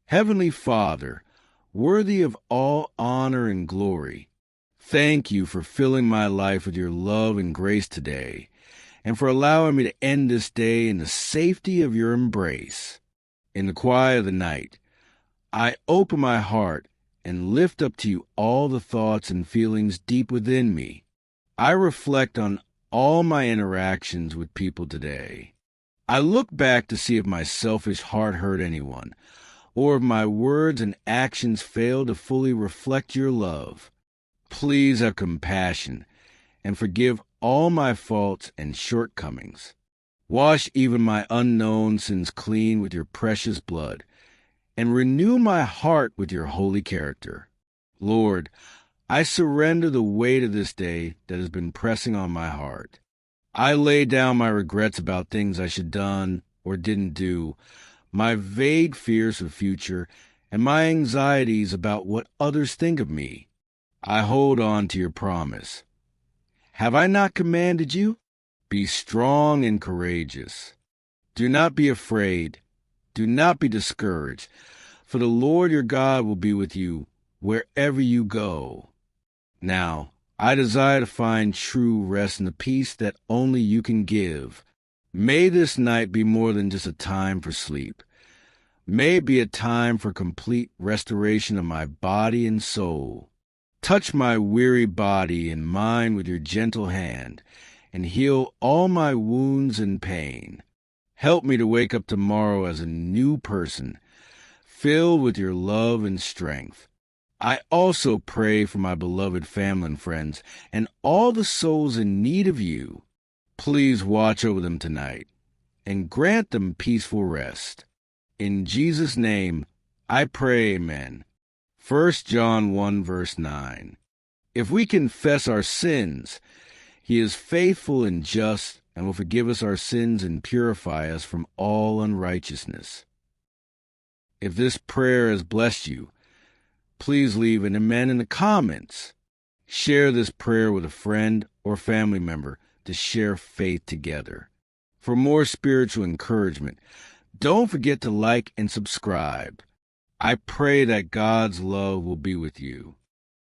Heavenly Father, worthy of all honor and glory, thank you for filling my life with your love and grace today, and for allowing me to end this day in the safety of your embrace. In the quiet of the night, I open my heart and lift up to you all the thoughts and feelings deep within me. I reflect on all my interactions with people today. I look back to see if my selfish heart hurt anyone, or if my words and actions fail to fully reflect your love. Please have compassion and forgive all my faults and shortcomings. Wash even my unknown sins clean with your precious blood, and renew my heart with your holy character. Lord, I surrender the weight of this day that has been pressing on my heart. I lay down my regrets about things I should have done or didn't do, my vague fears of the future, and my anxieties about what others think of me. I hold on to your promise. Have I not commanded you? Be strong and courageous. Do not be afraid. Do not be discouraged, for the Lord your God will be with you wherever you go. Now, I desire to find true rest in the peace that only you can give. May this night be more than just a time for sleep. May it be a time for complete restoration of my body and soul. Touch my weary body and mind with your gentle hand, and heal all my wounds and pain. Help me to wake up tomorrow as a new person, filled with your love and strength. I also pray for my beloved family and friends and all the souls in need of you. Please watch over them tonight and grant them peaceful rest. In Jesus' name, I pray, amen. 1 John 1, verse 9. If we confess our sins, he is faithful and just and will forgive us our sins and purify us from all unrighteousness. If this prayer has blessed you, please leave an amen in the comments. Share this prayer with a friend or family member to share faith together. For more spiritual encouragement, don't forget to like and subscribe. I pray that God's love will be with you.